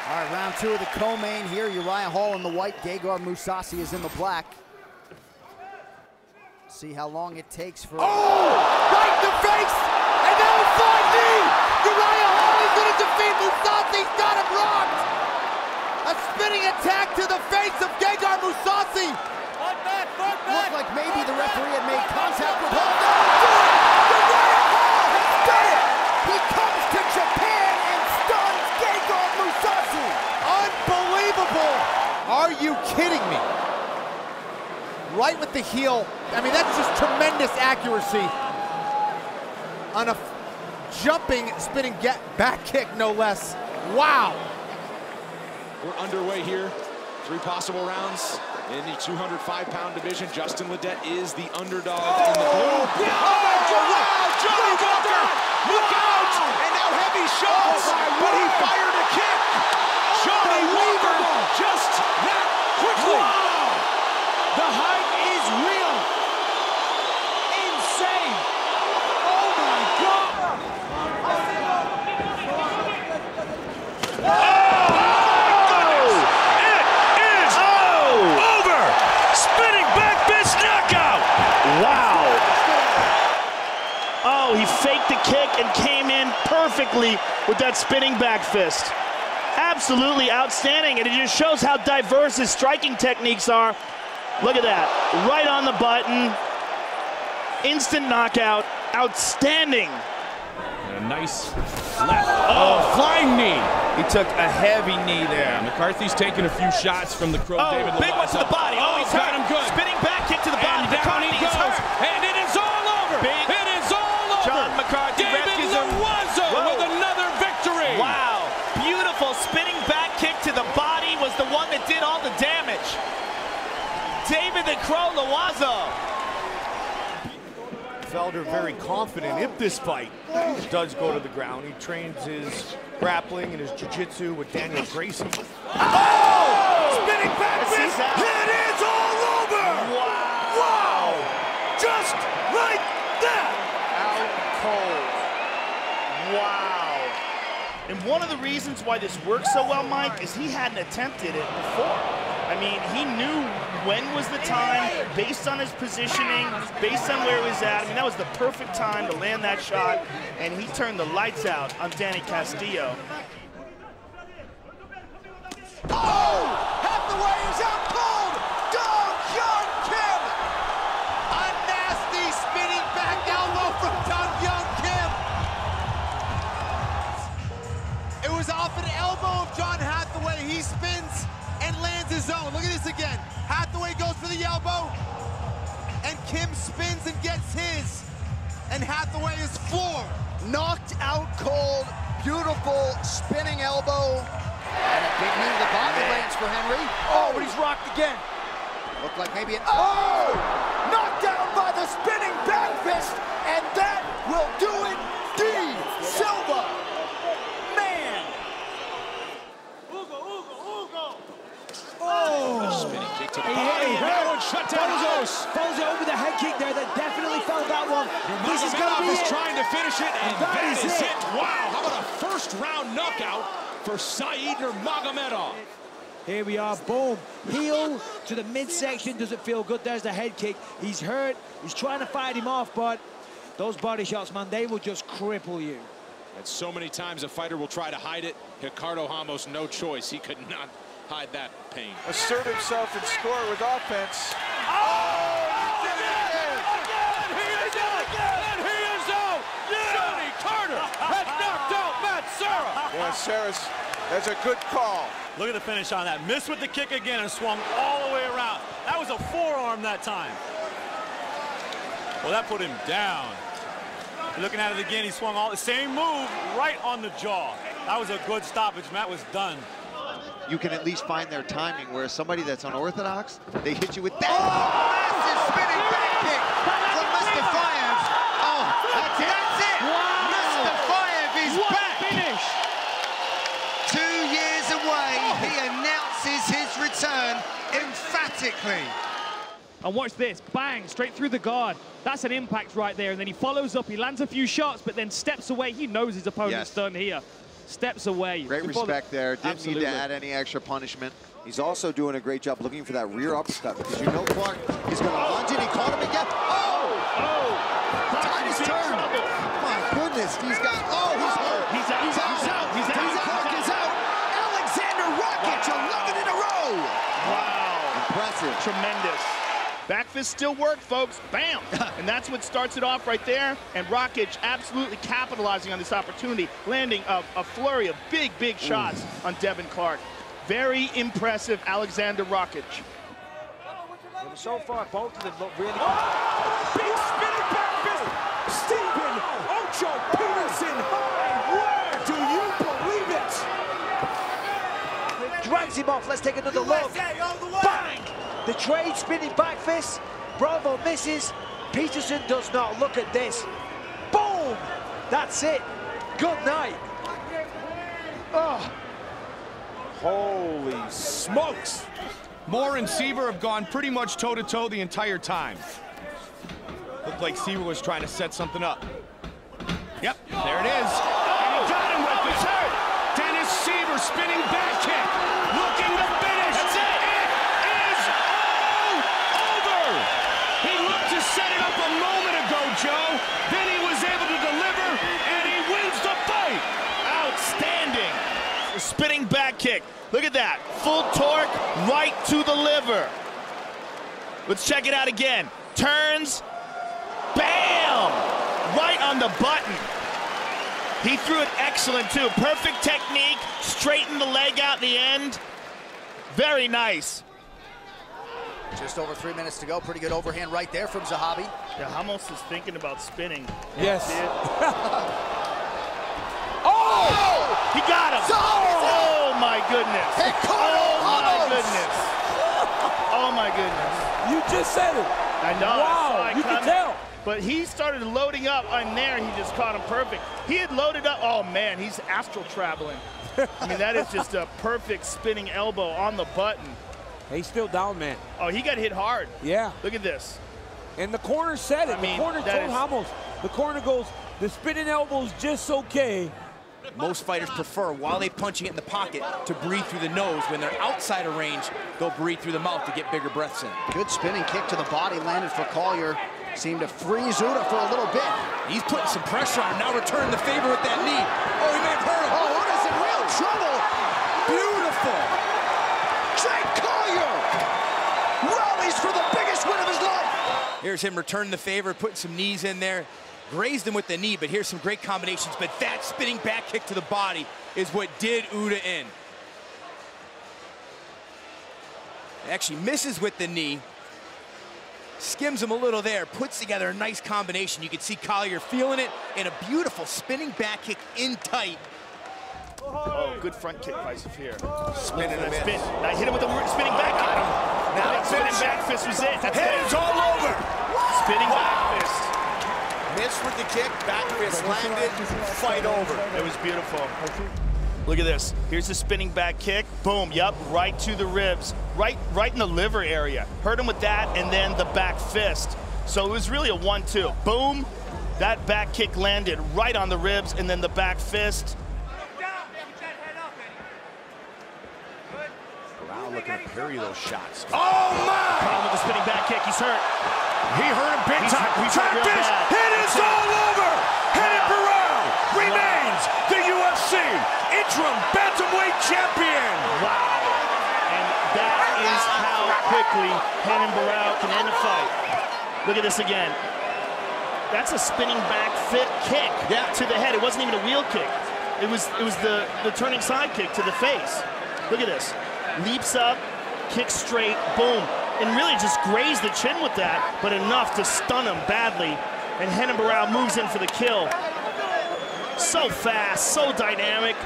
All right, round two of the co-main here. Uriah Hall in the white, Gegard Mousasi is in the black. See how long it takes for... Oh! Right in the face! And now a flying knee! Uriah Hall is going to defeat Mousasi. He's got him rocked! A spinning attack to the face of Gegard Mousasi! Front back! Looked like maybe the referee had made contact with Hall. Uriah Hall has done it! He comes to Japan and stuns Gegard Mousasi! Unbelievable! Are you kidding me? Right with the heel. I mean, that's just tremendous accuracy on a jumping, spinning back kick, no less. Wow. We're underway here. 3 possible rounds in the 205-pound division. Justin Ledet is the underdog in the blue. Oh my God! Wow, Johnny Walker! Look out! And now heavy shots, but he fired a kick. Johnny Walker just that quickly. Wow. The hype is real. Insane. Oh my God. Wow. Oh, he faked the kick and came in perfectly with that spinning back fist. Absolutely outstanding, and it just shows how diverse his striking techniques are. Look at that, right on the button. Instant knockout, outstanding. A nice left, flying knee. He took a heavy knee there. McCarthy's taking a few shots from the Crow. David big one to the body. Oh, he's got hurt. him good. Spinning back kick to the body. And down he McCarthy is goes. hurt. And it is all over. It is all over. John McCarthy David rescues him. with another victory. Wow, beautiful spinning back kick to the body was the one that did all the damage. David the Crow Loazo. Felder very confident if this fight does go to the ground. He trains his grappling and his jiu-jitsu with Daniel Gracie. Oh! Spinning back fist! It is all over! Wow. Wow! Just like that! Out cold. Wow. And one of the reasons why this works so well, Mike, is he hadn't attempted it before. I mean, he knew when was the time, based on his positioning, based on where he was at. I mean, that was the perfect time to land that shot, and he turned the lights out on Danny Castillo. Oh! Hathaway is out cold! Dong Hyun Kim! A nasty spinning back elbow from Dong Hyun Kim! It was off an elbow of John Hathaway. He spins and lands his own. Look at this again. Hathaway goes for the elbow, and Kim spins and gets his, and Hathaway is floored. Knocked out cold, beautiful spinning elbow. And a big knee to the body lands for Henry. Oh, but he's rocked again. Looked like maybe an... Oh! Knocked down by the spinning back fist, and that will do it. D. Silva. Man. Oh! Spinning kick to the body. That one shut down close. Follows it over the head kick there. That definitely felt that one. This is going to be it. Trying to finish it, and that is it. Wow, how about a first-round knockout for Said Nurmagomedov? Here we are, boom. Heel to the midsection, doesn't feel good. There's the head kick. He's hurt. He's trying to fight him off, but those body shots, man, they will just cripple you. And so many times a fighter will try to hide it. Ricardo Ramos, no choice. He could not hide that pain. Assert himself and score with offense. Oh, again! And he is out! Johnny Carter has knocked out Matt Serra! Yeah, Sarah's, that's a good call. Look at the finish on that. Missed with the kick again and swung all the way around. That was a forearm that time. Well, that put him down. Looking at it again, he swung all the same move right on the jaw. That was a good stoppage. Matt was done. You can at least find their timing, where somebody that's unorthodox, they hit you with that massive spinning back kick from Mustafayev. Oh, that's it. Wow. Mustafayev is back. Finish. 2 years away, he announces his return emphatically. And watch this, bang, straight through the guard. That's an impact right there, and then he follows up, he lands a few shots, but then steps away. He knows his opponent's done here. steps away. Great respect there. Didn't need to add any extra punishment. He's also doing a great job looking for that rear uppercut because you know Clark is going to lunge and he caught him again. Tide is turned. My goodness, he's got, he's hurt. He's out. Clark is out. Alexander Rakic, 11 in a row. Wow. Impressive. Tremendous. Back fist still worked, folks. Bam! And that's what starts it off right there. And Rakic absolutely capitalizing on this opportunity, landing a flurry of big shots on Devin Clark. Very impressive, Alexander Rakic. So far, both of them look really good. Big spinning back fist. Stephen Ocho Peterson. Where do you believe it? Drags him off. Let's take another look. Bang! The trade spinning back fist. Bravo misses. Peterson does not. Look at this. Boom! That's it. Good night. Holy smokes! Moore and Seaver have gone pretty much toe-to-toe the entire time. Looked like Seaver was trying to set something up. Yep, there it is. And he got him with it. Dennis Seaver spinning back kick. Looking to finish. That's it. It is all over. He looked to set it up a moment ago, Joe. Then he was able to deliver, and he wins the fight. Outstanding. Spinning back kick. Look at that. Full torque right to the liver. Let's check it out again. Turns. Bam! Right on the button. He threw it excellent, too. Perfect technique. Straightened the leg out the end. Very nice. Just over 3 minutes to go. Pretty good overhand right there from Zahabi. Yeah, Ramos is thinking about spinning. Yes. He got him. Oh, my goodness. Oh, my goodness. You just said it. I know. Wow, you can tell. But he started loading up on there. He just caught him perfect. He had loaded up. Oh, man, he's astral traveling. I mean, that is just a perfect spinning elbow on the button. He's still down, man. Oh, he got hit hard. Yeah. Look at this. And the corner said it. The corner told Ramos. The corner goes, the spinning elbow's just okay. Most fighters prefer, while they're punching it in the pocket, to breathe through the nose. When they're outside of range, they'll breathe through the mouth to get bigger breaths in. Good spinning kick to the body landed for Collier. Seemed to freeze Uda for a little bit. He's putting some pressure on him. Now returning the favor with that knee. Oh, he may have hurt him. Oh, Uda's in real trouble. Beautiful. Jake Collier rallies for the biggest win of his life. Here's him returning the favor, putting some knees in there. Grazed him with the knee, but here's some great combinations. But that spinning back kick to the body is what did Uda in. Actually misses with the knee. Skims him a little there, puts together a nice combination. You can see Collier feeling it, and a beautiful spinning back kick in tight. Oh, good front kick by Zafir. Spinning him in. Now hit him with the spinning back kick. Now spinning back fist was it. That's Head is all over. Spinning back fist. Missed with the kick, back fist landed, fight over. It was beautiful. Look at this. Here's the spinning back kick. Boom, yep, right to the ribs. Right in the liver area. Hurt him with that, and then the back fist. So it was really a 1-2. Boom, that back kick landed right on the ribs, and then the back fist. Brown looking to parry those shots. Oh, my! Caught him with the spinning back kick. He's hurt. He hurt him big time. Try to finish. It is all over. Renan Barão remains the UFC interim bantamweight champion. Wow. And that is how quickly Renan Barão can end a fight. Look at this again. That's a spinning back kick to the head. It wasn't even a wheel kick. It was the turning side kick to the face. Look at this. Leaps up, kicks straight, boom. And really just grazed the chin with that, but enough to stun him badly. And Renan Barão moves in for the kill. So fast, so dynamic.